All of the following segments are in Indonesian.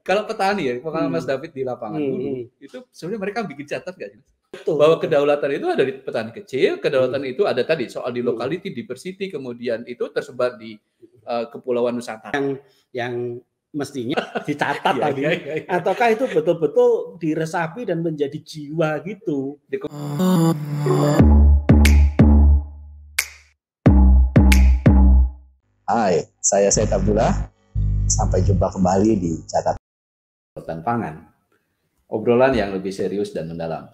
Kalau petani ya, pengalaman Mas David di lapangan dulu, itu sebenarnya mereka bikin catat nggak sih? Betul. Bahwa kedaulatan itu ada di petani kecil, kedaulatan itu ada tadi soal di locality, diversity, kemudian itu tersebar di kepulauan Nusantara. Yang mestinya dicatat tadi, ataukah itu betul-betul diresapi dan menjadi jiwa gitu. Hai, saya Said Abdullah. Sampai jumpa kembali di Catatan Pangan. Obrolan yang lebih serius dan mendalam.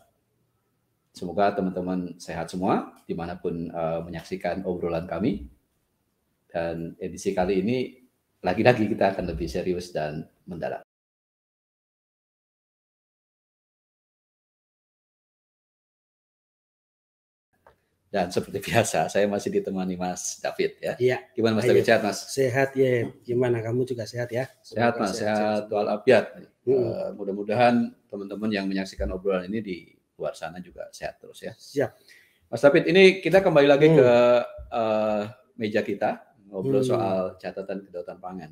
Semoga teman-teman sehat semua, dimanapun menyaksikan obrolan kami. Dan edisi kali ini, lagi-lagi kita akan lebih serius dan mendalam. Dan seperti biasa, saya masih ditemani Mas David ya. Iya. Gimana Mas David, sehat Mas? Sehat ya. Gimana kamu juga sehat ya? Sehat Mas, sehat walafiat. Mudah-mudahan teman-teman yang menyaksikan obrolan ini di luar sana juga sehat terus ya. Siap. Mas David, ini kita kembali lagi ke meja kita, ngobrol soal catatan kedaulatan pangan.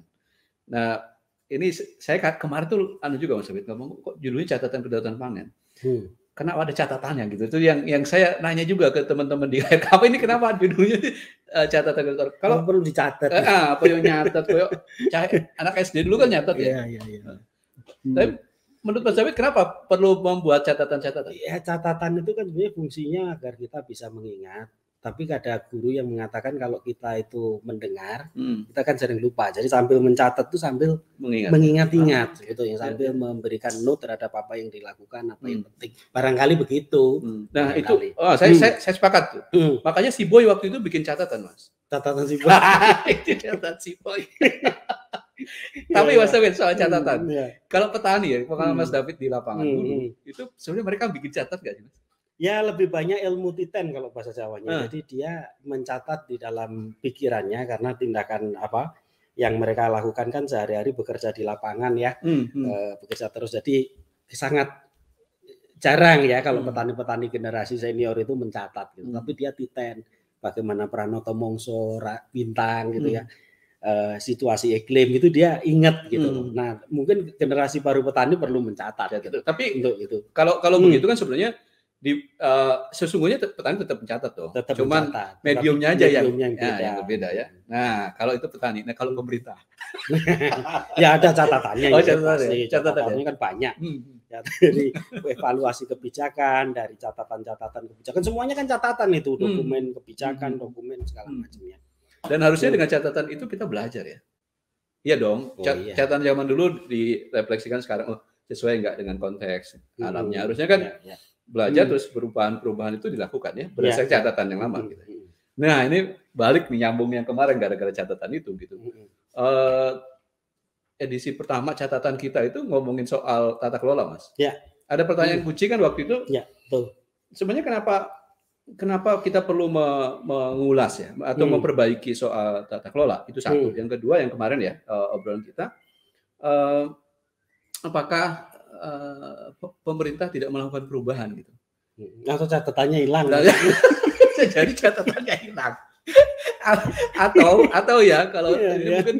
Nah, ini saya kemarin tuh juga Mas David ngomong, kok judulnya catatan kedaulatan pangan? Kenapa ada catatannya gitu? Itu yang saya nanya juga ke teman-teman di apa ini kenapa judulnya catatan kedaulatan? Kalau perlu dicatat. Apa yang nyatat? Anak SD dulu kan nyatat ya. Iya. Tapi menurut Mas David kenapa perlu membuat catatan-catatan? Ya, catatan itu kan sebenarnya fungsinya agar kita bisa mengingat. Tapi ada guru yang mengatakan kalau kita itu mendengar, kita kan sering lupa. Jadi sambil mencatat itu sambil mengingat-ingat, sebetulnya sambil memberikan note terhadap apa yang dilakukan, apa yang penting. Barangkali begitu. Nah itu, saya sepakat. Makanya si Boy waktu itu bikin catatan, Mas. Catatan si Boy. Itu catatan si Boy. Tapi Mas David soal catatan. Kalau petani ya, pengalaman Mas David di lapangan dulu, itu sebenarnya mereka bikin catat nggak sih, Mas? Ya lebih banyak ilmu titen kalau bahasa Jawanya. Jadi dia mencatat di dalam pikirannya karena tindakan apa yang mereka lakukan kan sehari-hari bekerja di lapangan ya, bekerja terus. Jadi sangat jarang ya kalau petani-petani generasi senior itu mencatat gitu. Tapi dia titen bagaimana Pranoto Mongso, Bintang gitu ya. Situasi iklim itu dia ingat gitu. Nah, mungkin generasi baru petani perlu mencatat gitu. Tapi untuk itu. Kalau begitu kan sebenarnya sesungguhnya petani tetap mencatat tuh. Cuman mencatat. Mediumnya aja yang berbeda ya. Nah, kalau itu petani. Nah, kalau pemerintah. Ya ada catatannya. Catatannya kan banyak. Ya, dari evaluasi kebijakan, dari catatan-catatan kebijakan, semuanya kan catatan itu, dokumen kebijakan, dokumen segala macamnya. Dan harusnya dengan catatan itu kita belajar ya. Iya dong. Catatan zaman dulu direfleksikan sekarang sesuai nggak dengan konteks alamnya. Harusnya kan belajar terus perubahan itu dilakukan ya berdasarkan catatan yang lama gitu. Nah, ini balik nih nyambung yang kemarin gara-gara catatan itu gitu. Edisi pertama catatan kita itu ngomongin soal tata kelola, Mas. Ya. Ada pertanyaan kunci kan waktu itu. Ya, betul. Sebenarnya kenapa kita perlu mengulas ya atau memperbaiki soal tata kelola? Itu satu. Yang kedua yang kemarin ya obrolan kita apakah pemerintah tidak melakukan perubahan gitu? Atau catatannya hilang? Jadi catatannya hilang. atau ya kalau ini mungkin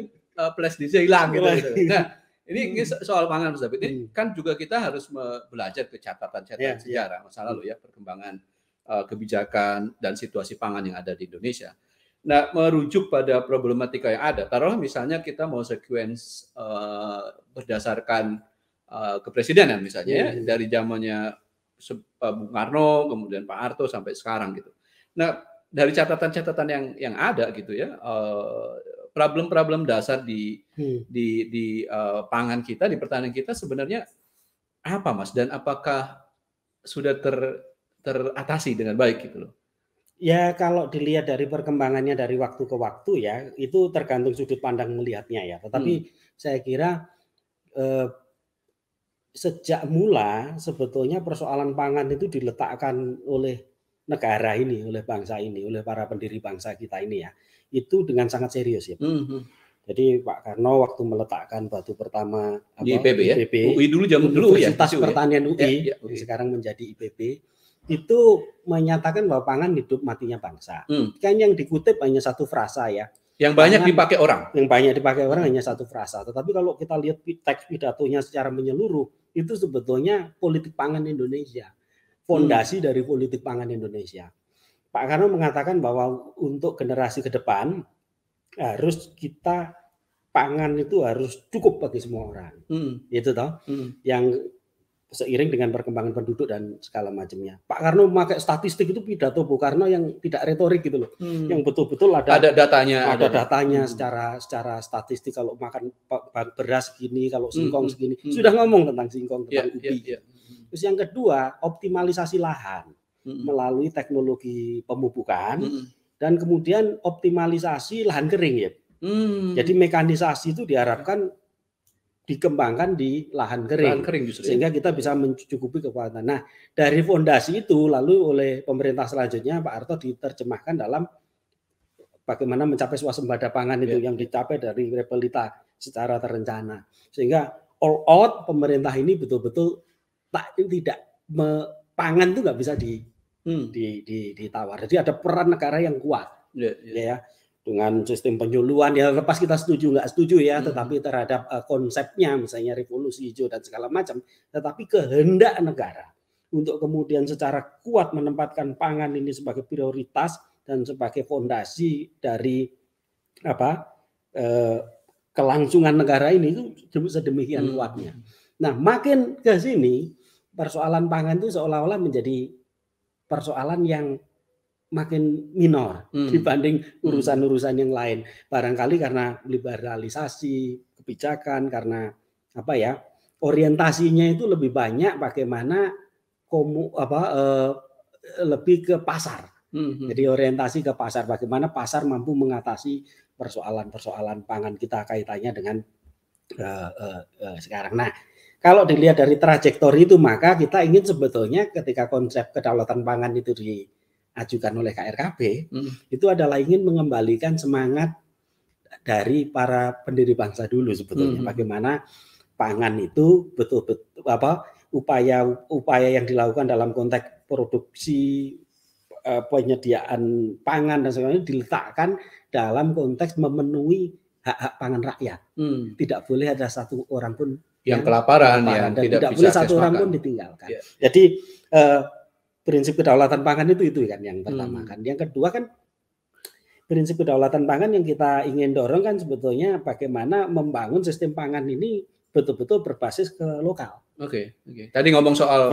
flash disk hilang gitu. Nah, ini soal pangan Mas David. Ini kan juga kita harus belajar ke catatan-catatan sejarah masa lalu ya, perkembangan kebijakan dan situasi pangan yang ada di Indonesia. Nah, merujuk pada problematika yang ada, taruhlah misalnya kita mau sequence berdasarkan kepresidenan misalnya ya, dari zamannya Bung Karno, kemudian Pak Harto sampai sekarang gitu. Nah, dari catatan-catatan yang ada gitu ya, problem-problem dasar di pangan kita, di pertanian kita sebenarnya apa, Mas? Dan apakah sudah teratasi dengan baik gitu loh? Ya kalau dilihat dari perkembangannya dari waktu ke waktu ya, itu tergantung sudut pandang melihatnya ya. Tetapi saya kira sejak mula sebetulnya persoalan pangan itu diletakkan oleh negara ini, oleh bangsa ini, oleh para pendiri bangsa kita ini ya, itu dengan sangat serius ya. Jadi Pak Karno waktu meletakkan batu pertama di IPB ya, UI dulu zaman dulu ya, Universitas Pertanian UI, sekarang menjadi IPB, itu menyatakan bahwa pangan hidup matinya bangsa. Kan yang dikutip hanya satu frasa ya, Yang banyak dipakai orang. Yang banyak dipakai orang hanya satu frasa. Tetapi kalau kita lihat teks pidatonya secara menyeluruh, itu sebetulnya politik pangan Indonesia. Fondasi dari politik pangan Indonesia. Pak Karno mengatakan bahwa untuk generasi ke depan harus kita pangan itu harus cukup bagi semua orang. Itu toh. Yang seiring dengan perkembangan penduduk dan segala macamnya. Pak Karno memakai statistik itu pidato Bung Karno yang tidak retorik gitu loh. Yang betul-betul ada datanya, secara statistik, kalau makan beras segini, kalau singkong segini. Sudah ngomong tentang singkong, tentang ubi. Terus yang kedua, optimalisasi lahan melalui teknologi pemupukan dan kemudian optimalisasi lahan kering ya. Jadi mekanisasi itu diharapkan dikembangkan di lahan kering sehingga kita bisa mencukupi kekuatan. Nah, dari fondasi itu lalu oleh pemerintah selanjutnya Pak Harto diterjemahkan dalam bagaimana mencapai swasembada pangan itu yang dicapai dari Repelita secara terencana. Sehingga all out pemerintah ini betul-betul tidak pangan itu nggak bisa ditawar. Jadi ada peran negara yang kuat. Ya. Dengan sistem penyuluhan, ya lepas kita setuju nggak setuju ya, tetapi terhadap konsepnya misalnya revolusi hijau dan segala macam, tetapi kehendak negara untuk kemudian secara kuat menempatkan pangan ini sebagai prioritas dan sebagai fondasi dari kelangsungan negara ini itu sedemikian kuatnya. Nah, makin ke sini persoalan pangan itu seolah-olah menjadi persoalan yang makin minor dibanding urusan-urusan yang lain. Barangkali karena liberalisasi kebijakan, karena orientasinya itu lebih banyak bagaimana lebih ke pasar. Jadi orientasi ke pasar, bagaimana pasar mampu mengatasi persoalan-persoalan pangan kita kaitannya dengan sekarang. Nah, kalau dilihat dari trajektori itu, maka kita ingin sebetulnya ketika konsep kedaulatan pangan itu diajukan oleh KRKB, itu adalah ingin mengembalikan semangat dari para pendiri bangsa dulu sebetulnya. Bagaimana pangan itu betul-betul upaya yang dilakukan dalam konteks produksi, penyediaan pangan dan sebagainya diletakkan dalam konteks memenuhi hak-hak pangan rakyat. Tidak boleh ada satu orang pun yang kelaparan, yang dan tidak boleh satu orang pun ditinggalkan. Jadi prinsip kedaulatan pangan itu kan yang pertama kan. Yang kedua kan prinsip kedaulatan pangan yang kita ingin dorong kan sebetulnya bagaimana membangun sistem pangan ini betul-betul berbasis ke lokal. Oke. Tadi ngomong soal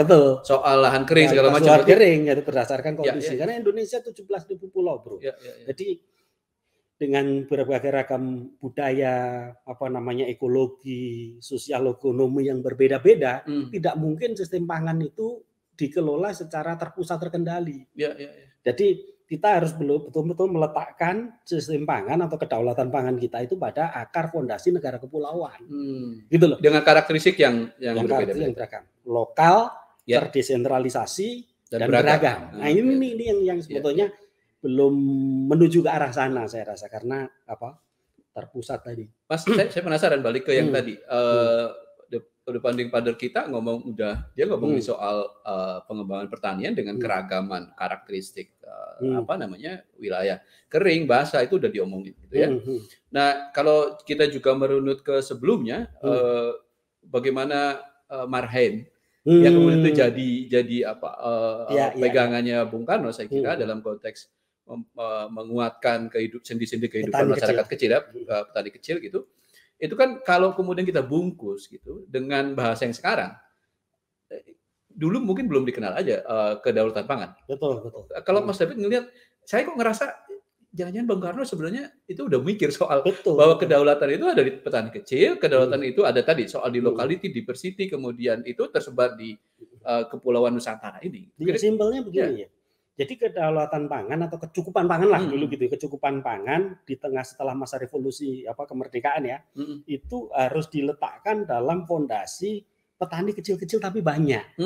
lahan kering segala macam. Lahan kering itu berdasarkan kondisi. Karena Indonesia 17.000 pulau, Bro. Jadi dengan berbagai ragam budaya, ekologi, sosial ekonomi yang berbeda-beda, tidak mungkin sistem pangan itu dikelola secara terpusat terkendali. Jadi kita harus betul-betul meletakkan sistem pangan atau kedaulatan pangan kita itu pada akar fondasi negara kepulauan. Gitu loh. Dengan karakteristik yang beragam. Lokal, terdesentralisasi dan beragam. Nah, ini yang sebetulnya belum menuju ke arah sana saya rasa karena terpusat tadi. Mas, saya penasaran balik ke yang tadi. The Founding Father kita ngomongin soal pengembangan pertanian dengan keragaman karakteristik wilayah kering, basah itu udah diomongin gitu ya. Nah, kalau kita juga merunut ke sebelumnya bagaimana Marhain yang kemudian itu jadi pegangannya Bung Karno saya kira dalam konteks menguatkan sendi-sendi kehidupan masyarakat kecil petani kecil gitu. Itu kan kalau kemudian kita bungkus gitu dengan bahasa yang sekarang, dulu mungkin belum dikenal aja kedaulatan pangan. Betul. Kalau Mas David ngelihat, saya kok ngerasa jangan-jangan Bung Karno sebenarnya itu udah mikir soal bahwa kedaulatan itu ada di petani kecil, kedaulatan itu ada tadi soal di locality, diversity, kemudian itu tersebar di kepulauan Nusantara ini. Simpelnya begini ya. Jadi kedaulatan pangan atau kecukupan pangan lah dulu gitu, kecukupan pangan di tengah setelah masa revolusi kemerdekaan ya, itu harus diletakkan dalam fondasi petani kecil-kecil tapi banyak,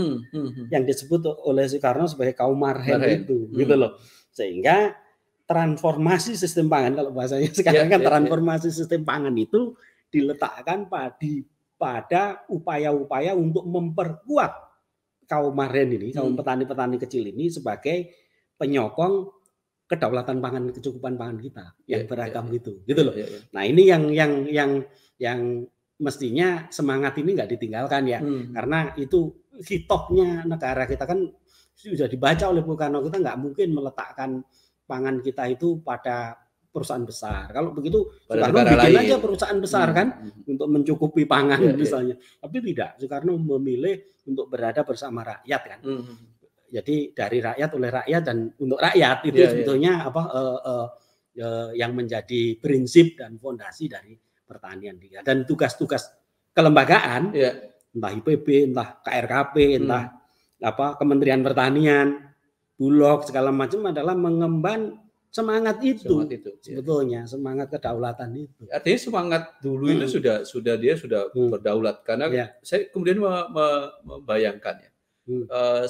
yang disebut oleh Soekarno sebagai kaum Marhain itu, gitu loh. Sehingga transformasi sistem pangan, kalau bahasanya sekarang kan transformasi sistem pangan itu diletakkan pada upaya-upaya untuk memperkuat kaum Marhain ini, kaum petani-petani kecil ini sebagai penyokong kedaulatan pangan, kecukupan pangan kita yang beragam gitu loh. Nah ini yang mestinya semangat ini nggak ditinggalkan ya, karena itu hitohnya negara kita kan sudah dibaca oleh Bung Karno, kita nggak mungkin meletakkan pangan kita itu pada perusahaan besar. Kalau begitu Soekarno bikin aja perusahaan besar kan untuk mencukupi pangan misalnya. Tapi tidak, Soekarno memilih untuk berada bersama rakyat kan. Jadi dari rakyat oleh rakyat dan untuk rakyat itu sebetulnya yang menjadi prinsip dan fondasi dari pertanian kita. Dan tugas-tugas kelembagaan, entah IPB, entah KRKP, entah Kementerian Pertanian, Bulog segala macam adalah mengemban semangat itu sebetulnya, semangat kedaulatan itu. Artinya semangat dulu itu sudah dia berdaulat, karena saya kemudian membayangkan ya.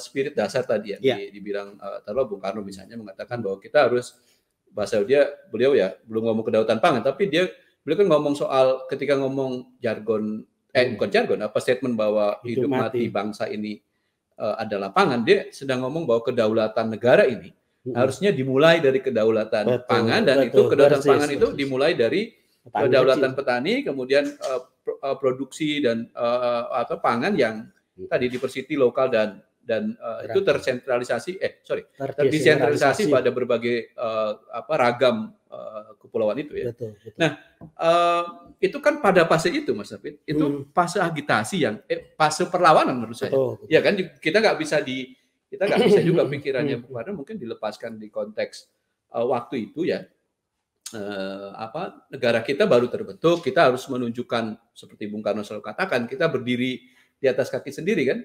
Spirit dasar tadi yang dibilang Bung Karno misalnya mengatakan bahwa kita harus, bahasa beliau ya belum ngomong kedaulatan pangan, tapi beliau kan ngomong soal ketika ngomong jargon bukan jargon, statement bahwa hidup mati bangsa ini adalah pangan, dia sedang ngomong bahwa kedaulatan negara ini harusnya dimulai dari kedaulatan pangan, dan itu kedaulatan pangan itu dimulai dari kedaulatan petani, kemudian produksi dan pangan yang tadi diversity lokal dan itu tersentralisasi terdesentralisasi pada berbagai ragam kepulauan itu ya. Betul. Nah, itu kan pada fase itu Mas David, itu fase agitasi yang fase perlawanan menurut saya. Ya kan kita nggak bisa juga pikirannya Bung Karno mungkin dilepaskan di konteks waktu itu ya. Negara kita baru terbentuk, kita harus menunjukkan seperti Bung Karno selalu katakan, kita berdiri di atas kaki sendiri kan,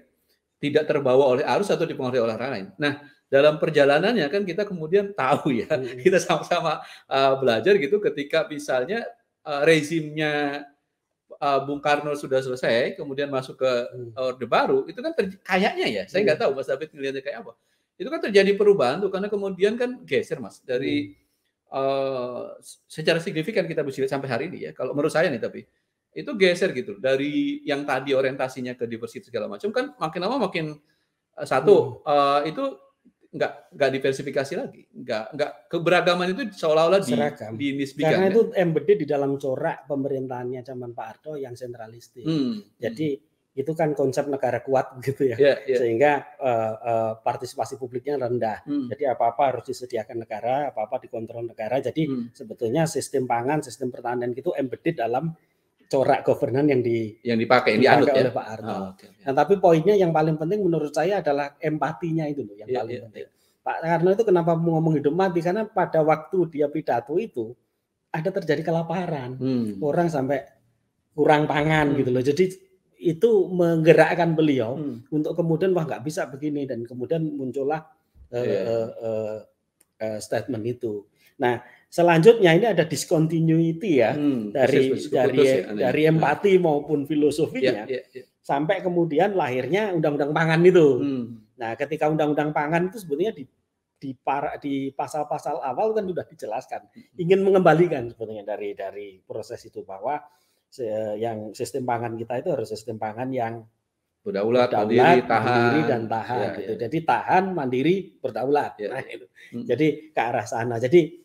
tidak terbawa oleh arus atau dipengaruhi oleh orang lain. Nah, dalam perjalanannya kan kita kemudian tahu ya, kita sama-sama belajar gitu ketika misalnya rezimnya Bung Karno sudah selesai, kemudian masuk ke Orde Baru, itu kan kayaknya ya, saya nggak tahu Mas David melihatnya kayak apa. Itu kan terjadi perubahan tuh, karena kemudian kan geser Mas dari secara signifikan kita bisa sampai hari ini ya. Kalau menurut saya nih tapi itu geser gitu dari yang tadi orientasinya ke diversity segala macam, kan makin lama makin itu nggak diversifikasi lagi, nggak keberagaman itu seolah-olah dinisbikan. Karena itu embedded di dalam corak pemerintahannya zaman Pak Harto yang sentralistik. Jadi itu kan konsep negara kuat gitu ya, sehingga partisipasi publiknya rendah. Jadi apa-apa harus disediakan negara, apa-apa dikontrol negara. Jadi sebetulnya sistem pangan, sistem pertanian itu embedded dalam corak governance yang dipakai oleh Pak Harto. Nah, tapi poinnya yang paling penting menurut saya adalah empatinya itu loh yang paling penting. Pak Karno itu kenapa ngomong hidup mati, karena pada waktu dia pidato itu ada terjadi kelaparan, orang sampai kurang pangan gitu loh. Jadi itu menggerakkan beliau untuk kemudian wah nggak bisa begini, dan kemudian muncullah statement itu. Nah, selanjutnya ini ada discontinuity ya dari empati maupun filosofinya sampai kemudian lahirnya Undang-Undang Pangan itu. Nah, ketika Undang-Undang Pangan itu sebetulnya di pasal-pasal awal kan sudah dijelaskan ingin mengembalikan sebetulnya dari proses itu, bahwa yang sistem pangan kita itu harus sistem pangan yang berdaulat, mandiri, dan tahan gitu. Jadi tahan, mandiri, berdaulat. Nah, itu. Jadi ke arah sana. Jadi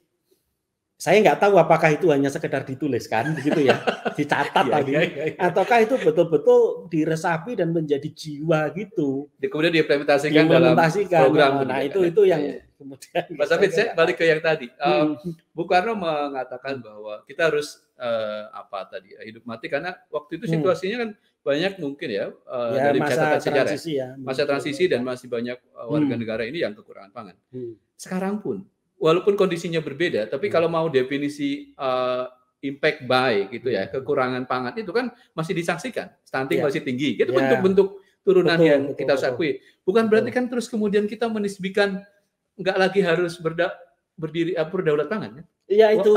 saya nggak tahu apakah itu hanya sekedar dituliskan gitu ya, dicatat tadi, ataukah itu betul-betul diresapi dan menjadi jiwa gitu. Kemudian diimplementasikan dalam program. Nah, itu yang kemudian. Mas David, saya balik ke yang tadi. Bung Karno mengatakan bahwa kita harus hidup mati, karena waktu itu situasinya kan banyak mungkin ya dari catatan sejarah, masa transisi dan masih banyak warga negara ini yang kekurangan pangan. Sekarang pun walaupun kondisinya berbeda, tapi kalau mau definisi impact buy gitu ya, kekurangan pangan itu kan masih disaksikan, stunting masih tinggi. Itu bentuk-bentuk turunan yang kita harus akui. Bukan berarti kan terus kemudian kita menisbikan nggak lagi harus berdaulat pangan. Iya itu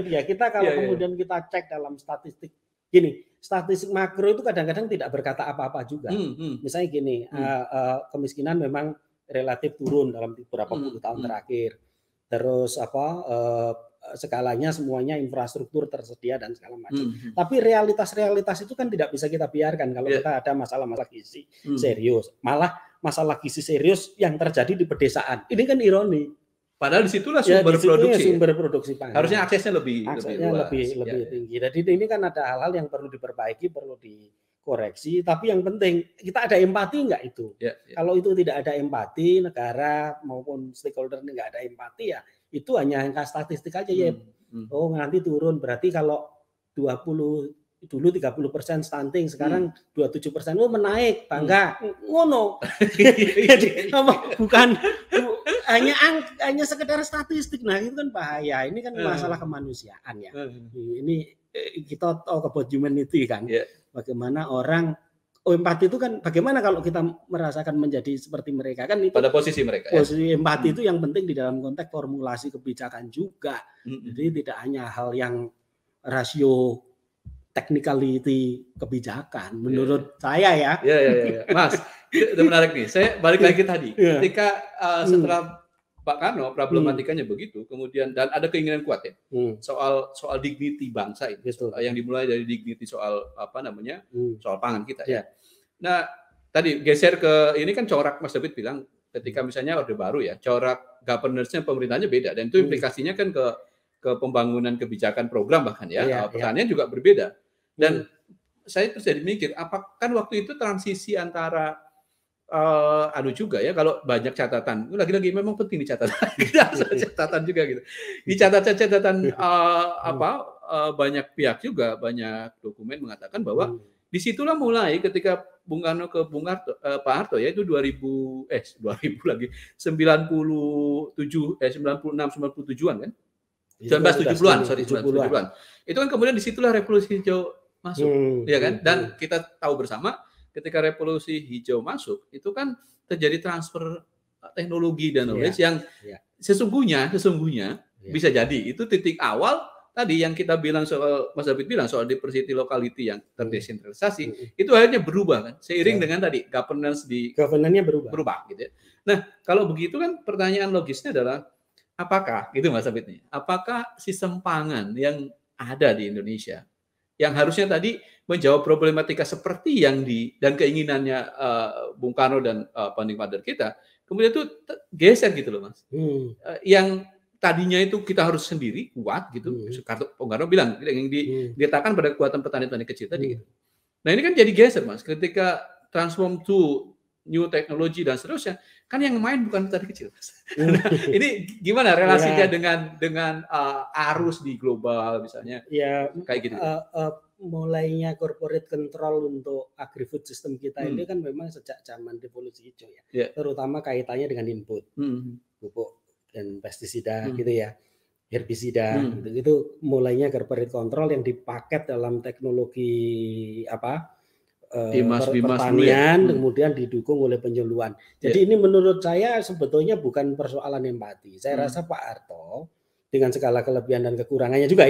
dia. Kita kalau kemudian kita cek dalam statistik gini, statistik makro itu kadang-kadang tidak berkata apa-apa juga. Misalnya gini, kemiskinan memang relatif turun dalam beberapa puluh tahun terakhir. Terus skalanya semuanya infrastruktur tersedia dan segala macam. Tapi realitas itu kan tidak bisa kita biarkan kalau kita ada masalah-masalah gizi serius. Malah masalah gizi serius yang terjadi di pedesaan. Ini kan ironi. Padahal disitulah sumber produksi. Sumber produksi pangan. Harusnya aksesnya lebih tinggi. Jadi ini kan ada hal-hal yang perlu diperbaiki, perlu dikoreksi. Tapi yang penting kita ada empati nggak itu? Kalau itu tidak ada empati, negara maupun stakeholder nggak ada empati ya itu hanya angka statistik aja ya. Oh nanti turun, berarti kalau 30 stunting, sekarang 27%, oh menaik, bangga, ngono. Jadi bukan hanya sekedar statistik. Nah itu kan bahaya. Ini kan masalah kemanusiaan ya. Ini kita talk about humanity kan. Bagaimana orang empati itu kan bagaimana kalau kita merasakan menjadi seperti mereka kan itu pada posisi mereka. Posisi empati itu yang penting di dalam konteks formulasi kebijakan juga. Jadi tidak hanya hal yang rasio technicality kebijakan menurut saya ya. Mas, itu menarik nih. Saya balik lagi tadi. Ketika setelah Pak Karno problematikanya begitu, kemudian dan ada keinginan kuat ya soal dignity bangsa ini, yang dimulai dari dignity soal soal pangan kita ya. Nah, tadi geser ke ini kan corak Mas David bilang ketika misalnya Orde Baru ya, corak governance-nya pemerintahnya beda dan itu implikasinya kan ke pembangunan kebijakan program bahkan ya, pertanian juga berbeda. Dan saya terus jadi mikir, kan waktu itu transisi antara juga ya, kalau banyak catatan, lagi-lagi memang penting catatan, catatan juga gitu. Di catatan banyak pihak juga, banyak dokumen mengatakan bahwa disitulah mulai ketika Bung Karno ke Pak Harto ya itu 96-97-an kan? 1970-an, 1970-an. Itu kan kemudian disitulah revolusi hijau masuk, ya kan? Dan kita tahu bersama ketika revolusi hijau masuk, itu kan terjadi transfer teknologi dan knowledge yang sesungguhnya bisa jadi itu titik awal tadi yang kita bilang soal Mas David bilang soal diversity locality yang terdesentralisasi itu akhirnya berubah kan seiring dengan tadi governance-nya berubah gitu ya. Nah, kalau begitu kan pertanyaan logisnya adalah apakah gitu Mas David nih, apakah sistem pangan yang ada di Indonesia yang harusnya tadi menjawab problematika seperti yang dan keinginannya Bung Karno dan founding father kita, kemudian itu geser gitu loh Mas. Yang tadinya itu kita harus sendiri kuat gitu. Bung Karno bilang yang diletakkan pada kekuatan petani-petani kecil tadi gitu. Nah ini kan jadi geser Mas, ketika transform to new technology dan seterusnya, kan yang main bukan petani kecil. Nah, ini gimana relasinya dengan arus di global misalnya? Ya kayak gitu. Mulainya corporate control untuk agri-food system kita ini kan memang sejak zaman revolusi hijau ya. Terutama kaitannya dengan input, pupuk dan pestisida gitu ya, herbisida gitu. Itu mulainya corporate control yang dipaket dalam teknologi pertanian kemudian didukung oleh penyuluhan. Jadi ini menurut saya sebetulnya bukan persoalan empati. Saya rasa Pak Harto dengan segala kelebihan dan kekurangannya juga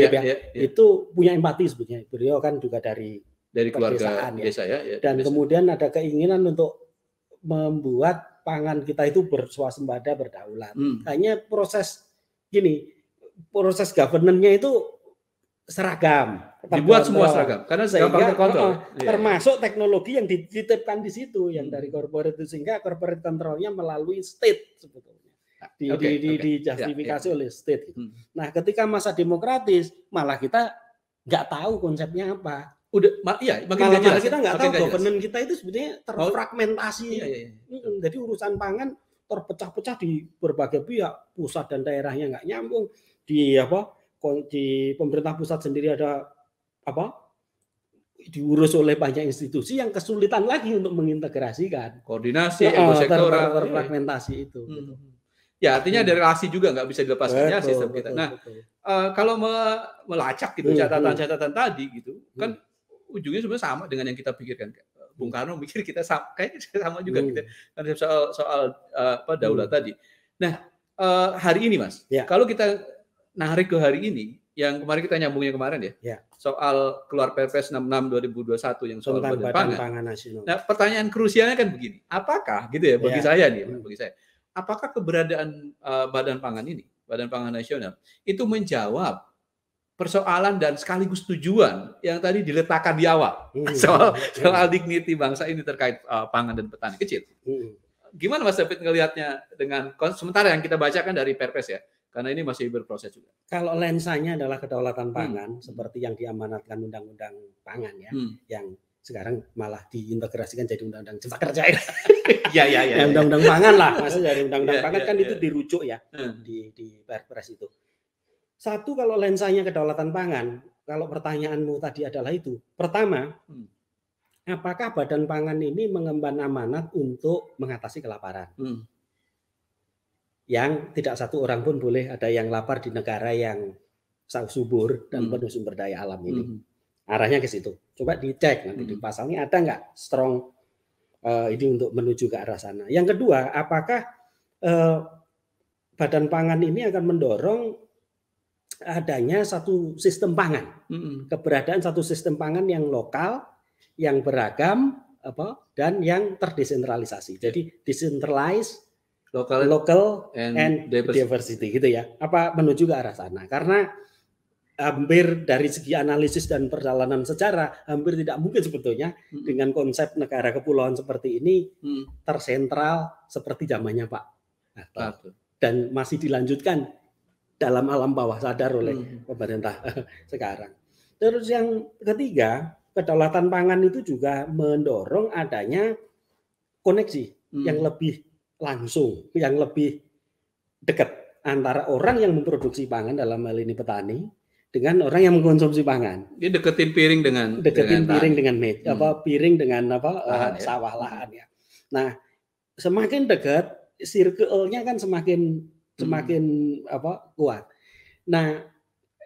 itu punya empati sebetulnya. Beliau kan juga dari keluarga desa ya. Dan kemudian ada keinginan untuk membuat pangan kita itu berswasembada, berdaulat. Hanya proses governance-nya itu seragam. Dibuat semua seragam karena gampang terkontrol. Termasuk teknologi yang dititipkan di situ yang dari corporate itu, sehingga corporate controlnya melalui state sebetulnya. Dijustifikasi oleh state. Nah, ketika masa demokratis malah kita nggak tahu konsepnya apa. Malah kita nggak tahu governance kita itu sebetulnya terfragmentasi. Jadi urusan pangan terpecah-pecah di berbagai pihak, pusat dan daerahnya nggak nyambung. Di pemerintah pusat sendiri ada diurus oleh banyak institusi yang kesulitan lagi untuk mengintegrasikan. Koordinasi, ekosektoral, terfragmentasi itu. Ya, artinya ada relasi juga nggak bisa dilepaskannya sistem kita. Nah, kalau melacak gitu catatan-catatan tadi gitu, kan ujungnya sebenarnya sama dengan yang kita pikirkan. Bung Karno mikir kita kayaknya sama juga gitu. Kan soal daulat tadi. Nah, hari ini Mas, kalau kita narik ke hari ini, yang kemarin kita nyambungnya kemarin soal keluar Perpres 66 2021 yang soal Badan Pangan Nasional. Nah, pertanyaan krusialnya kan begini, apakah gitu ya bagi saya nih, bagi saya, apakah keberadaan Badan Pangan ini, Badan Pangan Nasional, itu menjawab persoalan dan sekaligus tujuan yang tadi diletakkan di awal soal dignity bangsa ini terkait pangan dan petani kecil. gimana Mas David ngelihatnya dengan sementara yang kita bacakan dari Perpres ya, karena ini masih berproses juga. Kalau lensanya adalah kedaulatan pangan seperti yang diamanatkan Undang-Undang Pangan ya, yang sekarang malah diintegrasikan jadi Undang-Undang Cipta Kerja ya. Ya. Undang-Undang Pangan lah, maksudnya dari Undang-Undang Pangan kan itu dirujuk ya di Perpres itu. Satu, kalau lensanya kedaulatan pangan, kalau pertanyaanmu tadi adalah itu. Pertama, apakah Badan Pangan ini mengemban amanat untuk mengatasi kelaparan? Yang tidak satu orang pun boleh ada yang lapar di negara yang subur dan penuh sumber daya alam ini. Arahnya ke situ. Coba dicek nanti di pasalnya ada nggak strong ini untuk menuju ke arah sana. Yang kedua, apakah Badan Pangan ini akan mendorong adanya satu sistem pangan, keberadaan satu sistem pangan yang lokal, yang beragam, dan yang terdesentralisasi. Jadi decentralized, local and diversity gitu ya. Apa menuju ke arah sana? Karena hampir dari segi analisis dan perjalanan sejarah hampir tidak mungkin sebetulnya dengan konsep negara kepulauan seperti ini tersentral seperti zamannya Pak Harto. Dan masih dilanjutkan dalam alam bawah sadar oleh pemerintah sekarang. Terus yang ketiga, kedaulatan pangan itu juga mendorong adanya koneksi yang lebih langsung, yang lebih dekat antara orang yang memproduksi pangan, dalam hal ini petani, dengan orang yang mengkonsumsi pangan. Dia deketin piring dengan piring dengan sawah lahan ya. Nah, semakin dekat, circle-nya kan semakin kuat. Nah,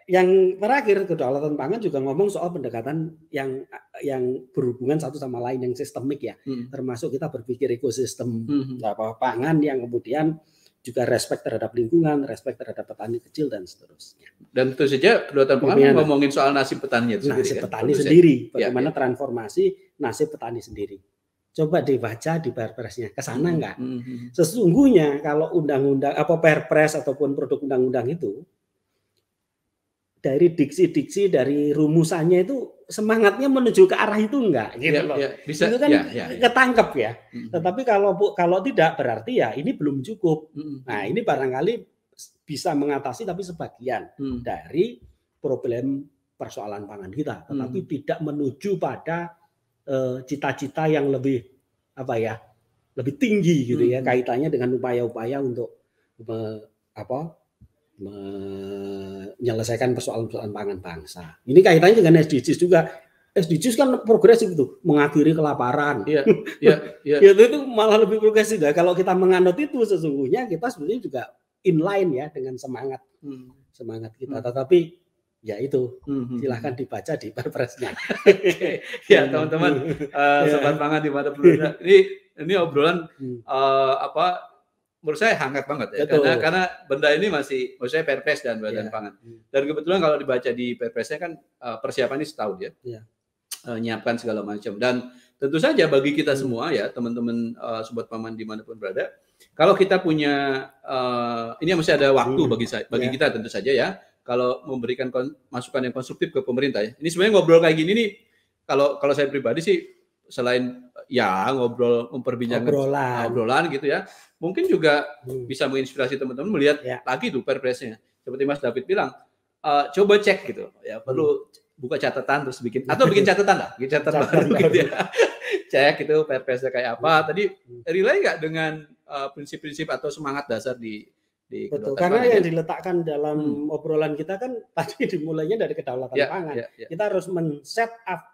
yang terakhir, kedaulatan pangan juga ngomong soal pendekatan yang berhubungan satu sama lain, yang sistemik ya. Termasuk kita berpikir ekosistem pangan yang kemudian juga respect terhadap lingkungan, respect terhadap petani kecil dan seterusnya. Dan tentu saja kedaulatan pangan ngomongin soal nasib petani itu sendiri. Nasib petani sendiri, bagaimana transformasi nasib petani sendiri. Coba dibaca di Perpresnya, ke sana enggak? Sesungguhnya kalau undang-undang Perpres ataupun produk undang-undang itu, dari diksi-diksi, dari rumusannya itu semangatnya menuju ke arah itu enggak gitu loh. Bisa, itu kan ketangkep ya. Tetapi kalau tidak berarti ya ini belum cukup. Nah, ini barangkali bisa mengatasi tapi sebagian dari problem persoalan pangan kita, tetapi tidak menuju pada cita-cita yang lebih lebih tinggi gitu ya, kaitannya dengan upaya-upaya untuk menyelesaikan persoalan-persoalan pangan bangsa. Ini kaitannya dengan SDGs juga. SDGs kan progresif itu, mengakhiri kelaparan. Itu malah lebih progresif. Kalau kita menganut itu sesungguhnya kita sebenarnya juga inline ya dengan semangat kita. Tetapi ya itu silahkan dibaca di Perpresnya. Ya teman-teman, sobat pangan di mana perlu. Ini obrolan menurut saya hangat banget ya, karena benda ini masih, menurut saya Perpres dan Badan Pangan. Dan kebetulan kalau dibaca di Perpresnya kan persiapan ini setahun ya, nyiapkan segala macam. Dan tentu saja bagi kita semua ya, teman-teman sobat paman dimanapun berada, kalau kita punya ini masih ada waktu bagi kita tentu saja ya, kalau memberikan masukan yang konstruktif ke pemerintah ya. Ini sebenarnya ngobrol kayak gini nih, kalau saya pribadi sih selain ya ngobrol memperbincangkan obrolan gitu ya, mungkin juga bisa menginspirasi teman-teman melihat lagi tuh Perpresnya. Seperti Mas David bilang, coba cek gitu ya, perlu buka catatan terus bikin catatan lah, bikin catatan baru gitu ya. Cek itu Perpresnya kayak apa. Tadi relay nggak dengan prinsip-prinsip atau semangat dasar di betul, karena yang diletakkan dalam obrolan kita kan tadi dimulainya dari kedaulatan pangan. Kita harus men-set up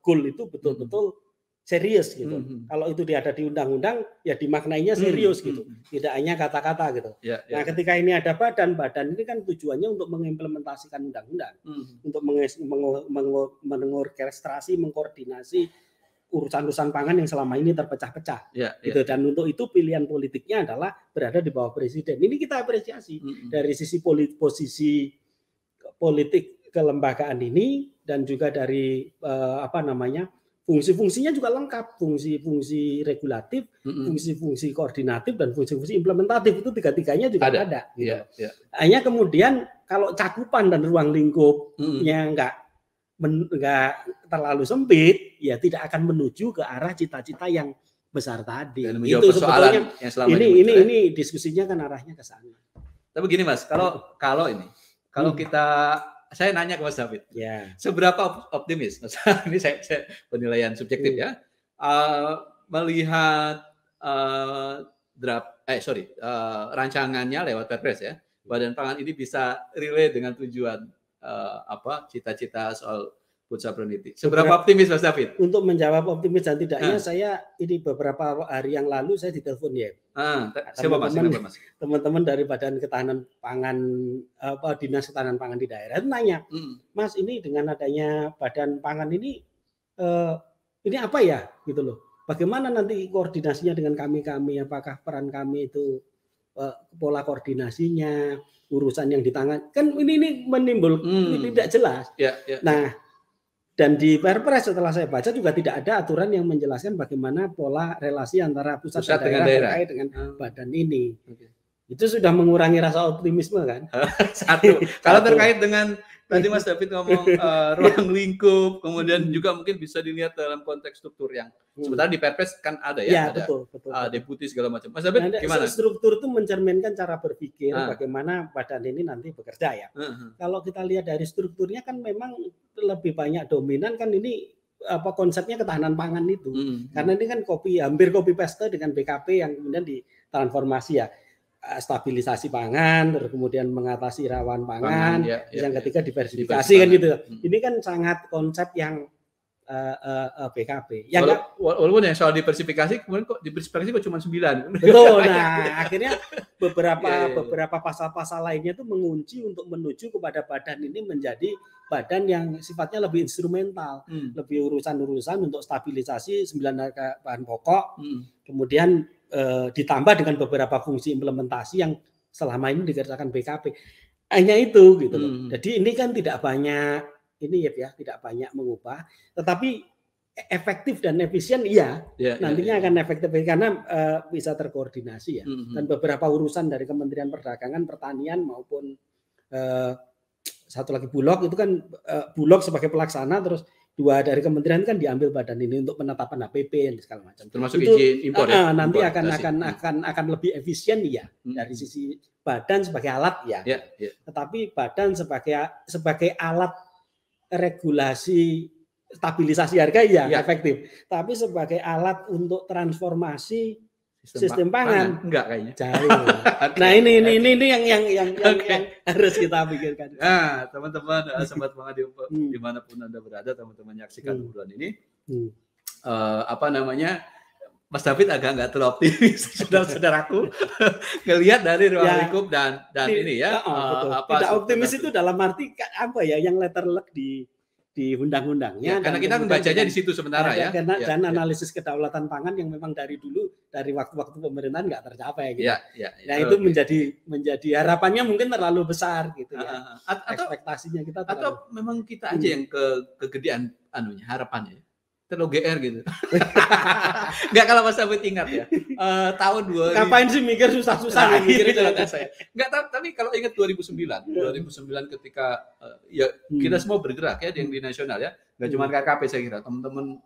goal itu betul-betul serius gitu. Kalau itu dia ada di undang-undang, ya dimaknainya serius gitu. Tidak hanya kata-kata gitu. Nah, ketika ini ada badan ini kan tujuannya untuk mengimplementasikan undang-undang, untuk mengorkestrasi, mengkoordinasi urusan-urusan pangan yang selama ini terpecah-pecah. Gitu. Dan untuk itu pilihan politiknya adalah berada di bawah presiden. Ini kita apresiasi dari sisi posisi politik kelembagaan ini, dan juga dari fungsi-fungsinya juga lengkap, fungsi-fungsi regulatif, fungsi-fungsi koordinatif, dan fungsi-fungsi implementatif, itu tiga-tiganya juga ada. Gitu. Hanya kemudian kalau cakupan dan ruang lingkupnya enggak terlalu sempit, ya tidak akan menuju ke arah cita-cita yang besar tadi. Dan itu sebetulnya yang selama ini diskusinya kan arahnya ke sana. Tapi gini Mas, kalau kita, saya nanya ke Mas David, seberapa optimis? Ini saya penilaian subjektif ya, melihat rancangannya lewat Perpres ya, Badan Pangan ini bisa relate dengan tujuan cita-cita soal food sovereignty. Seberapa optimis Mas David? Untuk menjawab optimis dan tidaknya, saya ini beberapa hari yang lalu saya ditelepon ya. Siapa Mas? Teman-teman dari Badan Ketahanan Pangan, Dinas Ketahanan Pangan di daerah itu nanya, Mas, ini dengan adanya Badan Pangan ini apa ya, gitu loh. Bagaimana nanti koordinasinya dengan kami? Apakah peran kami itu pola koordinasinya, urusan yang ditangan? Kan ini menimbulkan tidak jelas. Nah, dan di Perpres setelah saya baca juga tidak ada aturan yang menjelaskan bagaimana pola relasi antara pusat dan daerah terkait dengan badan ini. Itu sudah mengurangi rasa optimisme kan? Satu. Kalau terkait dengan tadi Mas David ngomong ruang lingkup, kemudian juga mungkin bisa dilihat dalam konteks struktur yang sebenarnya di Perpres kan ada ya, ada betul. deputi segala macam. Mas David gimana? Struktur itu mencerminkan cara berpikir bagaimana badan ini nanti bekerja ya. Kalau kita lihat dari strukturnya kan memang lebih banyak dominan kan ini konsepnya ketahanan pangan itu. Karena ini kan hampir copy paste dengan BKP yang kemudian ditransformasi ya. Stabilisasi pangan, terus kemudian mengatasi rawan pangan, yang ketiga diversifikasi kan gitu. Ini kan sangat konsep yang BKP. Walaupun yang soal diversifikasi, kemudian kok diversifikasi kok cuma 9. Betul. Nah, akhirnya beberapa pasal-pasal lainnya itu mengunci untuk menuju kepada badan ini menjadi badan yang sifatnya lebih instrumental, lebih urusan-urusan untuk stabilisasi 9 harga bahan pokok, kemudian ditambah dengan beberapa fungsi implementasi yang selama ini dikerjakan BKP. Hanya itu gitu loh. Jadi ini kan tidak banyak tidak banyak mengubah, tetapi efektif dan efisien nantinya akan efektif karena bisa terkoordinasi ya. Dan beberapa urusan dari Kementerian Perdagangan, Pertanian maupun satu lagi Bulog itu kan Bulog sebagai pelaksana, terus 2 dari kementerian kan diambil badan ini untuk penetapan HPP dan segala macam. Termasuk izin impor ya. Nanti akan lebih efisien dari sisi badan sebagai alat ya. Tetapi badan sebagai alat regulasi stabilisasi harga efektif. Tapi sebagai alat untuk transformasi sistem pangan enggak kayaknya. Jauh. Nah, ini yang harus kita pikirkan. Nah, teman-teman, sobat pangan dimanapun Anda berada, teman-teman menyaksikan bulan ini, Mas David agak nggak terlalu optimis, saudara-saudaraku, ngelihat dari ruang lingkup dan ini ya. Tidak optimis itu dalam arti apa ya? Yang letter luck di undang-undangnya. Karena kita membacanya di situ sementara ya. Dan analisis kedaulatan pangan yang memang dari dulu dari waktu-waktu pemerintahan nggak tercapai gitu. Nah itu menjadi harapannya mungkin terlalu besar gitu ya. Ekspektasinya kita atau memang kita aja yang kegedean harapannya. Terlalu GR gitu. Enggak, kalau Mas David ingat ya. Tahun 2000. Ngapain sih mikir susah-susah mikir itu kata saya. Enggak, tapi kalau ingat 2009 ketika kita semua bergerak ya di nasional ya. Enggak cuma KKP saya kira, teman-teman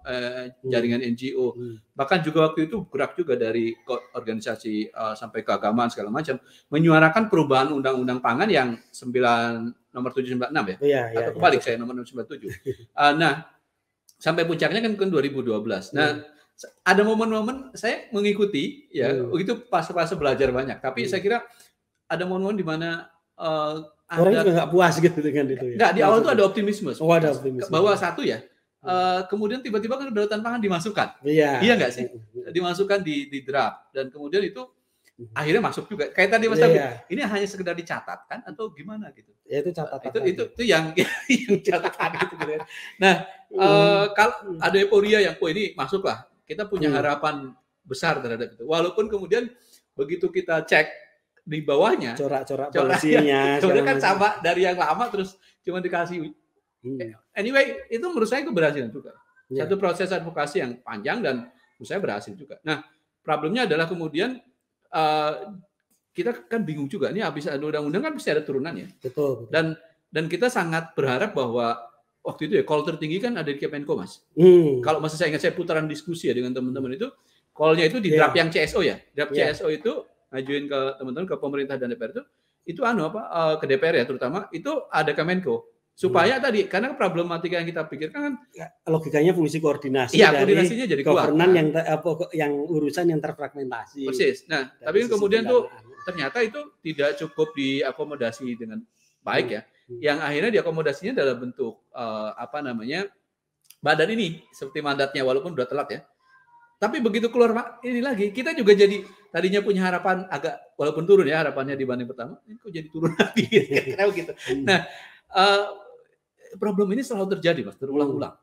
jaringan NGO. Bahkan juga waktu itu gerak juga dari organisasi sampai keagamaan segala macam menyuarakan perubahan undang-undang pangan yang nomor 796 ya. Atau kebalik saya nomor 97. Nah, sampai puncaknya kan 2012. Nah, ada momen-momen saya mengikuti itu fase-fase belajar banyak. Tapi saya kira ada momen-momen di mana orang juga nggak puas gitu dengan itu ya. Nggak, di awal itu ada optimisme. Ada optimisme. Bahwa satu ya, kemudian tiba-tiba kan kedaulatan pangan dimasukkan. Iya nggak sih? Dimasukkan di draft dan kemudian itu akhirnya masuk juga. Kayak tadi Mas David, ini hanya sekedar dicatatkan atau gimana gitu? Ya itu catatan. Itu yang catatan gitu. Nah, kalau ada euforia yang ini masuklah. Kita punya harapan besar terhadap itu. Walaupun kemudian begitu kita cek di bawahnya corak-corak polisinya. Sebenarnya kan sama dari yang lama terus cuma dikasih. Anyway, itu menurut saya keberhasilan juga. Satu proses advokasi yang panjang dan menurut saya berhasil juga. Nah, problemnya adalah kemudian kita kan bingung juga. Ini habis ada undang-undang kan pasti ada turunannya. Betul. Dan kita sangat berharap bahwa waktu itu call tertinggi kan ada di Kemenko, Mas. Kalau masih saya ingat, saya putaran diskusi ya dengan teman-teman itu, call-nya itu di draft yang CSO ya. Draft CSO itu ngajuin ke teman-teman, ke pemerintah dan DPR itu ke DPR ya terutama, itu ada Kemenko. Supaya tadi, karena problematika yang kita pikirkan kan logikanya fungsi koordinasi dari koordinasinya jadi kuat. Yang urusan yang terfragmentasi. Persis. Nah, tapi kemudian tuh ternyata itu tidak cukup diakomodasi dengan baik ya. Yang akhirnya diakomodasinya dalam bentuk badan ini seperti mandatnya walaupun udah telat ya. Tapi begitu keluar ini lagi, kita juga jadi tadinya punya harapan agak walaupun turun ya harapannya dibanding pertama, ini kok jadi turun lagi gitu. Nah, problem ini selalu terjadi Mas, terulang-ulang.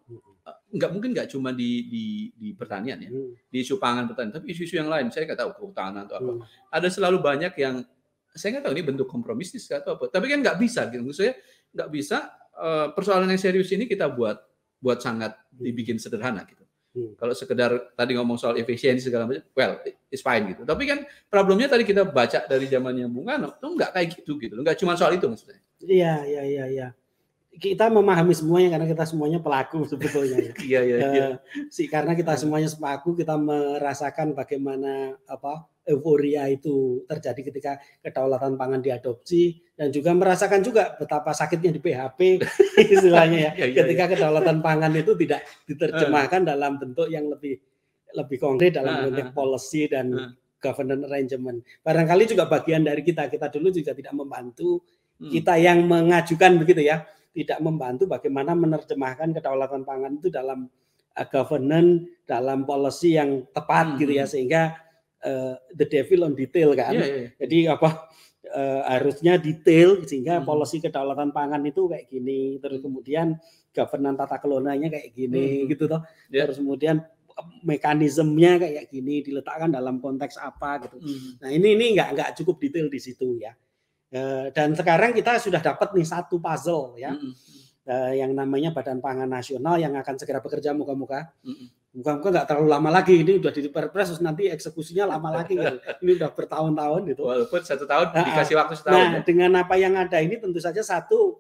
Nggak cuma di pertanian ya, di isu pangan pertanian, tapi isu-isu yang lain, saya nggak tahu kehutanan atau apa. Ada selalu banyak yang saya nggak tahu ini bentuk kompromistis atau apa. Tapi kan nggak bisa gitu. Maksudnya nggak bisa persoalan yang serius ini kita buat sangat dibikin sederhana gitu. Kalau sekedar tadi ngomong soal efisiensi segala macam, well, it's fine gitu. Tapi kan problemnya tadi kita baca dari zamannya Bung Karno, itu nggak kayak gitu. Nggak cuma soal itu maksudnya. Iya. Kita memahami semuanya karena kita semuanya pelaku sebetulnya. Iya. Karena kita semuanya pelaku, kita merasakan bagaimana euforia itu terjadi ketika kedaulatan pangan diadopsi dan juga merasakan juga betapa sakitnya di PHP istilahnya ya. Ketika kedaulatan pangan itu tidak diterjemahkan dalam bentuk yang lebih konkret dalam konteks policy dan governance arrangement. Barangkali juga bagian dari kita dulu juga tidak membantu, kita yang mengajukan begitu ya, tidak membantu bagaimana menerjemahkan kedaulatan pangan itu dalam governance, dalam policy yang tepat gitu ya, sehingga the devil on detail kan. Jadi harusnya detail sehingga policy kedaulatan pangan itu kayak gini, terus kemudian governance tata kelolanya kayak gini gitu toh. Terus kemudian mekanismenya kayak gini diletakkan dalam konteks apa gitu. Nah, ini nggak cukup detail di situ ya. Dan sekarang kita sudah dapat nih satu puzzle ya. Yang namanya Badan Pangan Nasional yang akan segera bekerja moga-moga nggak terlalu lama lagi, ini udah di perpres nanti eksekusinya lama lagi gitu. Ini udah bertahun-tahun gitu. Walaupun 1 tahun dikasih waktu setahun. Nah, dengan apa yang ada ini tentu saja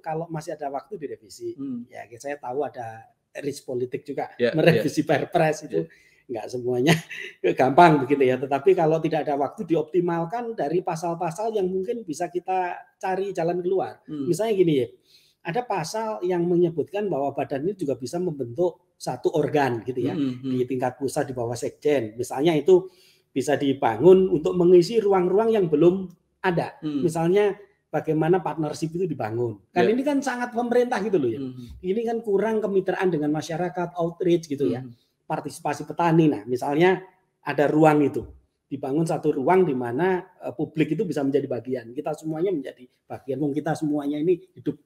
kalau masih ada waktu direvisi. Ya, saya tahu ada risk politik juga merevisi perpres itu nggak semuanya gampang begitu ya. Tetapi kalau tidak ada waktu dioptimalkan dari pasal-pasal yang mungkin bisa kita cari jalan keluar. Misalnya gini ya. Ada pasal yang menyebutkan bahwa badan ini juga bisa membentuk satu organ gitu ya, di tingkat pusat di bawah sekjen. Misalnya itu bisa dibangun untuk mengisi ruang-ruang yang belum ada. Misalnya bagaimana partnership itu dibangun. Kan ini kan sangat pemerintah gitu loh ya. Ini kan kurang kemitraan dengan masyarakat, outreach gitu ya. Partisipasi petani. Nah, misalnya ada ruang itu. Dibangun satu ruang di mana publik itu bisa menjadi bagian. Kita semuanya menjadi bagian. Kita semuanya ini hidup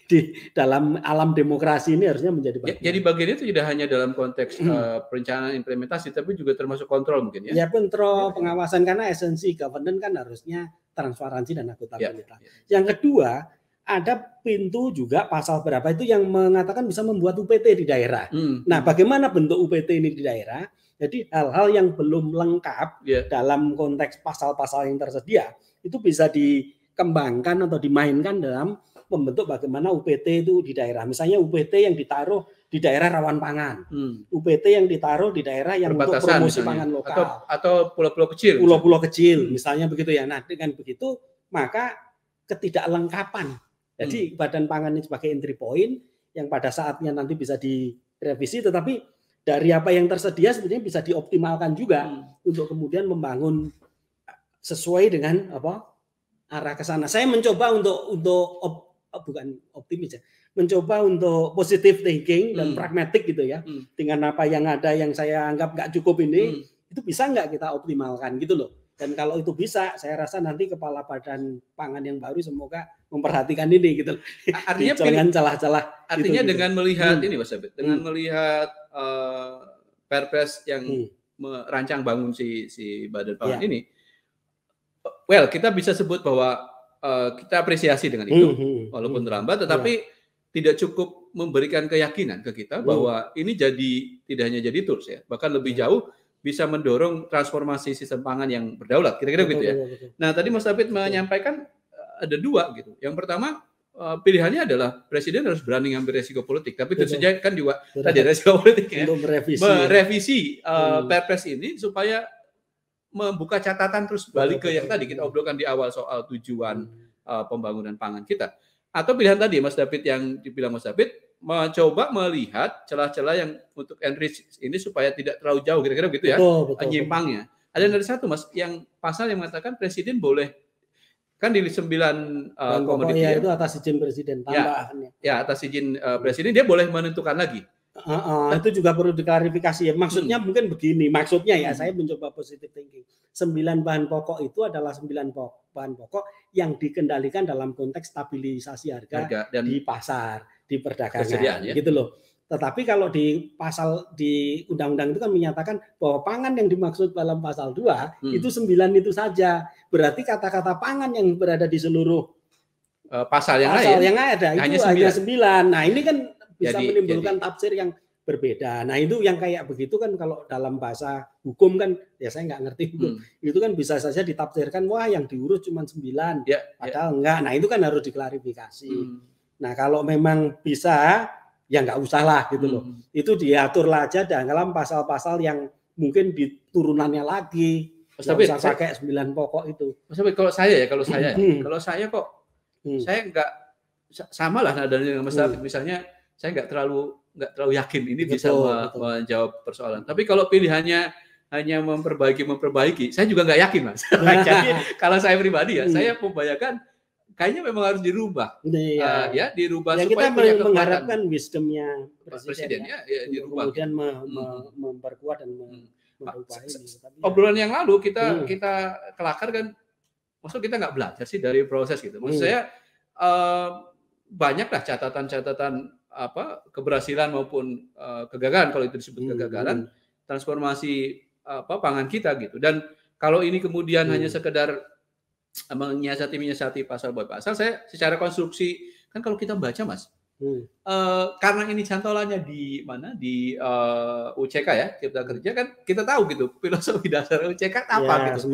di dalam alam demokrasi ini harusnya menjadi bagian. Jadi bagian itu tidak hanya dalam konteks perencanaan implementasi, tapi juga termasuk kontrol mungkin ya? Ya, kontrol, pengawasan, karena esensi governance kan harusnya transparansi dan akuntabilitas. Yang kedua, ada pintu juga pasal berapa itu yang mengatakan bisa membuat UPT di daerah. Nah, bagaimana bentuk UPT ini di daerah? Jadi hal-hal yang belum lengkap dalam konteks pasal-pasal yang tersedia itu bisa dikembangkan atau dimainkan dalam membentuk bagaimana UPT itu di daerah. Misalnya UPT yang ditaruh di daerah rawan pangan, UPT yang ditaruh di daerah yang untuk promosi pangan lokal, atau pulau-pulau kecil. Pulau-pulau kecil, misalnya begitu ya. Nah, dengan begitu maka ketidaklengkapan. Jadi Badan Pangan ini sebagai entry point yang pada saatnya nanti bisa direvisi, tetapi dari apa yang tersedia sebenarnya bisa dioptimalkan juga untuk kemudian membangun sesuai dengan arah ke sana. Saya mencoba untuk bukan optimis ya, mencoba untuk positive thinking dan pragmatik gitu ya, dengan apa yang ada yang saya anggap nggak cukup ini, itu bisa nggak kita optimalkan gitu loh. Dan kalau itu bisa, saya rasa nanti kepala Badan Pangan yang baru semoga memperhatikan ini gitu. Artinya jangan celah-celah. Artinya gitu. Dengan melihat ini Mas Abid, dengan melihat perpres yang merancang bangun si Badan Pangan ini, well kita bisa sebut bahwa kita apresiasi dengan itu, walaupun terlambat, tetapi tidak cukup memberikan keyakinan ke kita bahwa ini tidak hanya jadi tools ya, bahkan lebih jauh bisa mendorong transformasi sistem pangan yang berdaulat, kira-kira gitu ya. Nah, tadi Mas David menyampaikan ada 2 gitu. Yang pertama, pilihannya adalah presiden harus berani ngambil resiko politik, tapi tentu saja kan juga tadi resiko politik ya. Untuk merevisi perpres ini supaya membuka catatan terus balik ke yang tadi kita obrolkan di awal soal tujuan pembangunan pangan kita. Atau pilihan tadi Mas David yang dibilang Mas David, mencoba melihat celah-celah yang untuk enrich ini supaya tidak terlalu jauh, kira-kira begitu ya, nyimpangnya. Ada yang dari satu Mas, yang pasal yang mengatakan presiden boleh, kan di 9 komoditi ya, itu atas izin presiden tambahannya. Ya, atas izin presiden dia boleh menentukan lagi. Itu juga perlu diklarifikasi ya. Maksudnya mungkin begini, maksudnya ya saya mencoba positive thinking. 9 bahan pokok itu adalah 9 bahan pokok yang dikendalikan dalam konteks stabilisasi harga dan di pasar, di perdagangan, gitu loh. Tetapi kalau di pasal di undang-undang itu kan menyatakan bahwa pangan yang dimaksud dalam pasal 2 itu 9 itu saja. Berarti kata-kata pangan yang berada di seluruh pasal yang ada itu hanya 9. Nah, ini kan bisa menimbulkan tafsir yang berbeda. Nah, itu yang kayak begitu kan kalau dalam bahasa hukum kan, ya saya nggak ngerti hukum. Itu kan bisa saja ditafsirkan, wah yang diurus cuma 9. Padahal enggak. Nah, itu kan harus diklarifikasi. Nah, kalau memang bisa, ya nggak usah lah gitu loh. Itu diaturlah aja dalam pasal-pasal yang mungkin di turunannya lagi. Tapi usah pakai 9 pokok itu. Tapi kalau saya kok saya nggak sama lah nadanya dengan Mas David. Misalnya saya nggak terlalu yakin ini bisa menjawab persoalan. Tapi kalau pilihannya hanya memperbaiki, saya juga nggak yakin Mas. Jadi kalau saya pribadi ya, saya membayangkan kayaknya memang harus dirubah. Dirubah ya, supaya kita mengharapkan wisdomnya presiden ya dirubah. Kemudian memperkuat dan merubah ini. Obrolan yang lalu kita kelakar kan, maksud kita nggak belajar sih dari proses gitu. Maksud saya banyaklah catatan-catatan keberhasilan maupun kegagalan, kalau itu disebut kegagalan transformasi pangan kita gitu. Dan kalau ini kemudian hanya sekedar menyiasati pasal by pasal, saya secara konstruksi kan kalau kita baca Mas, karena ini cantolannya di mana di UCK ya, Cipta Kerja kan, kita tahu gitu filosofi dasar UCK apa gitu.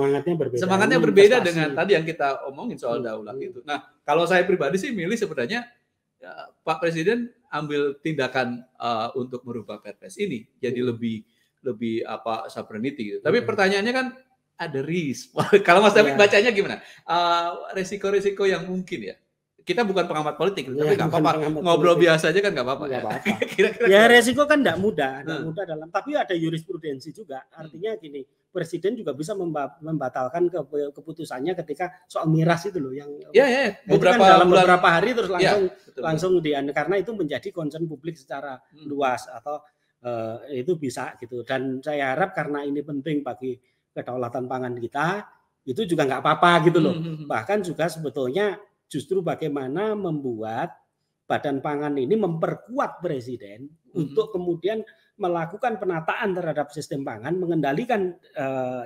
Semangatnya berbeda dengan tadi yang kita omongin soal daulat itu. Nah, kalau saya pribadi sih milih sebenarnya Pak Presiden ambil tindakan untuk merubah Perpres ini jadi lebih sovereignty gitu. Tapi pertanyaannya kan ada risk. Kalau Mas David bacanya gimana? Resiko-resiko yang mungkin ya. Kita bukan pengamat politik, tapi nggak apa-apa. Ngobrol biasa aja kan nggak apa-apa. Ya resiko kan nggak mudah dalam. Tapi ada jurisprudensi juga. Artinya gini, Presiden juga bisa membatalkan keputusannya ketika soal miras itu loh yang beberapa hari terus langsung karena itu menjadi concern publik secara luas atau itu bisa gitu. Dan saya harap karena ini penting bagi kedaulatan pangan kita, itu juga nggak apa-apa gitu loh. Bahkan juga sebetulnya justru bagaimana membuat Badan Pangan ini memperkuat Presiden untuk kemudian melakukan penataan terhadap sistem pangan, mengendalikan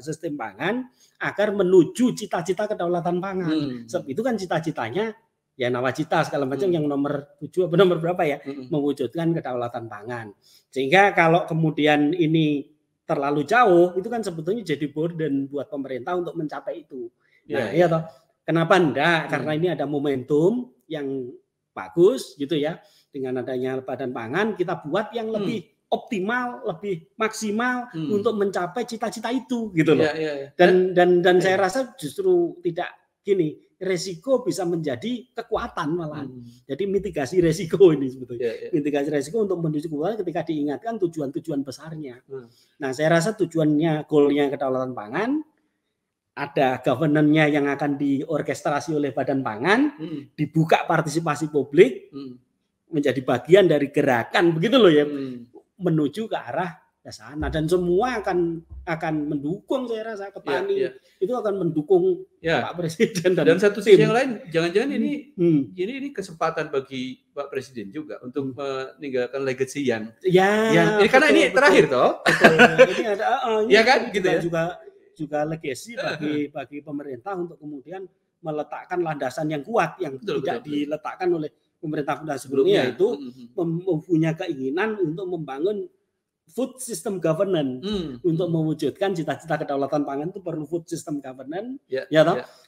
sistem pangan agar menuju cita-cita kedaulatan pangan. Itu kan cita-citanya ya nawacita segala macam yang nomor 7 atau nomor berapa ya, mewujudkan kedaulatan pangan. Sehingga kalau kemudian ini terlalu jauh, itu kan sebetulnya jadi burden buat pemerintah untuk mencapai itu. Nah, iya toh. Kenapa enggak? Karena ini ada momentum yang bagus gitu ya. Dengan adanya Badan Pangan kita buat yang lebih optimal, lebih maksimal untuk mencapai cita-cita itu gitu loh. Dan saya rasa justru tidak gini, resiko bisa menjadi kekuatan malah. Jadi mitigasi resiko ini sebetulnya. Mitigasi resiko untuk menuju kekuatan ketika diingatkan tujuan-tujuan besarnya. Nah, saya rasa tujuannya, goalnya kedaulatan pangan, ada governance-nya yang akan diorkestrasi oleh Badan Pangan, dibuka partisipasi publik, menjadi bagian dari gerakan begitu loh ya, menuju ke arah ke sana, dan semua akan mendukung, saya rasa petani itu akan mendukung Pak Presiden dan satu sisi yang lain, jangan-jangan ini kesempatan bagi Pak Presiden juga untuk meninggalkan legacy yang ini karena ini terakhir toh. Ini ada kan gitu ya. Juga legacy bagi pemerintah untuk kemudian meletakkan landasan yang kuat yang tidak diletakkan oleh pemerintah sebelumnya, yaitu mempunyai keinginan untuk membangun food system governance. Untuk mewujudkan cita-cita kedaulatan pangan itu perlu food system governance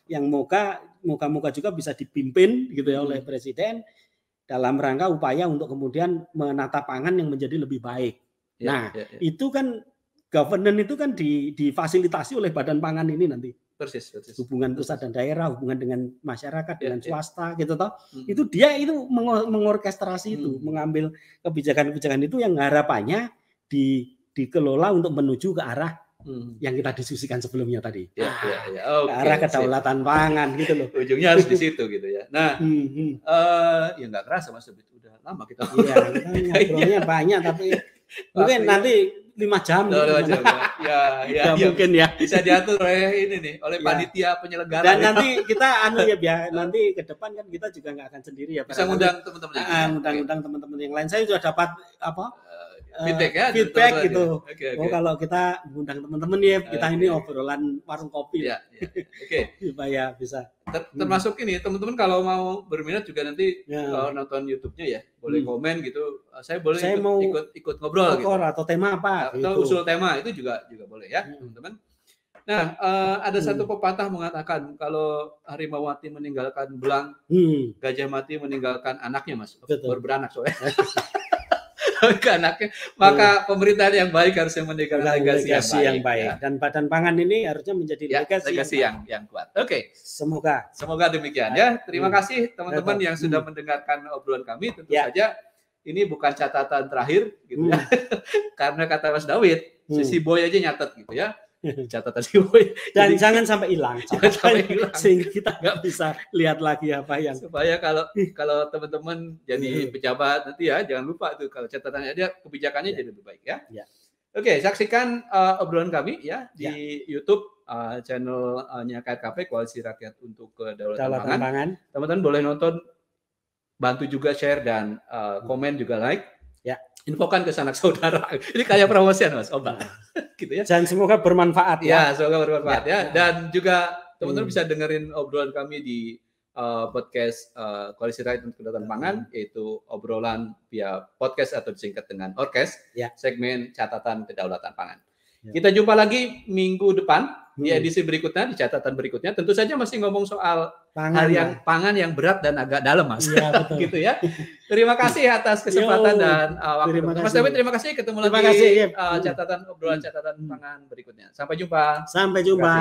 yang moga-moga juga bisa dipimpin gitu ya oleh Presiden dalam rangka upaya untuk kemudian menata pangan yang menjadi lebih baik. Itu kan governance itu kan difasilitasi oleh Badan Pangan ini nanti. Persis. Hubungan pusat dan daerah, hubungan dengan masyarakat, dengan swasta gitu toh. Itu dia itu mengorkestrasi itu, mengambil kebijakan-kebijakan itu yang harapannya dikelola untuk menuju ke arah yang kita diskusikan sebelumnya tadi. Ke arah kedaulatan pangan gitu loh. Ujungnya harus di situ gitu ya. Nah, ya nggak kerasa Mas David, udah lama kita. Iya, ngobrolnya banyak tapi mungkin nanti 5 jam. Ya, mungkin ya. Bisa diatur oleh ini nih, oleh panitia penyelenggara. Dan nanti kita nanti ke depan kan kita juga nggak akan sendiri ya. Bisa ngundang teman-teman. Undang teman-teman yang lain. Saya sudah dapat feedback gitu. Kalau kita ngundang teman-teman ya, kita ini obrolan warung kopi. Supaya bisa. Termasuk ini teman-teman kalau mau berminat juga nanti kalau nonton YouTube-nya ya, boleh komen gitu. Saya boleh ikut ngobrol gitu. Atau tema apa? Atau usul tema itu juga boleh ya, teman-teman. Nah, ada satu pepatah mengatakan kalau harimau mati meninggalkan belang, gajah mati meninggalkan anaknya, Mas. Baru beranak soalnya. Anaknya, maka pemerintahan yang baik harus meninggalkan legasi yang baik. Dan Badan Pangan ini harusnya menjadi legasi yang kuat. Oke. Semoga demikian ya. Terima kasih teman-teman yang sudah mendengarkan obrolan kami. Tentu saja ini bukan catatan terakhir gitu ya. Karena kata Mas David, si Boy aja nyatet gitu ya. Catatan si Boy. Dan jangan sampai hilang. Sehingga kita nggak bisa lihat lagi apa yang. Supaya kalau teman-teman jadi pejabat nanti ya, jangan lupa tuh kalau catatannya ada, kebijakannya jadi lebih baik ya. Oke, saksikan obrolan kami ya di YouTube channelnya KRKP, Koalisi Rakyat untuk Kedaulatan Pangan. Teman-teman boleh nonton, bantu juga share dan komen juga like. Infokan ke sanak saudara. Ini kayak promosian Mas Obang. Gitu ya. Dan semoga bermanfaat ya. Semoga bermanfaat ya. Dan juga teman-teman bisa dengerin obrolan kami di podcast Koalisi Rakyat untuk Kedaulatan Pangan, yaitu obrolan via podcast atau disingkat dengan Orkes, segmen catatan kedaulatan pangan. Kita jumpa lagi minggu depan di edisi berikutnya, di catatan berikutnya. Tentu saja masih ngomong soal pangan yang berat dan agak dalam, Mas. Gitu ya. Terima kasih atas kesempatan dan waktu. Mas David, terima kasih. Ketemu lagi catatan obrolan catatan pangan berikutnya. Sampai jumpa. Sampai jumpa.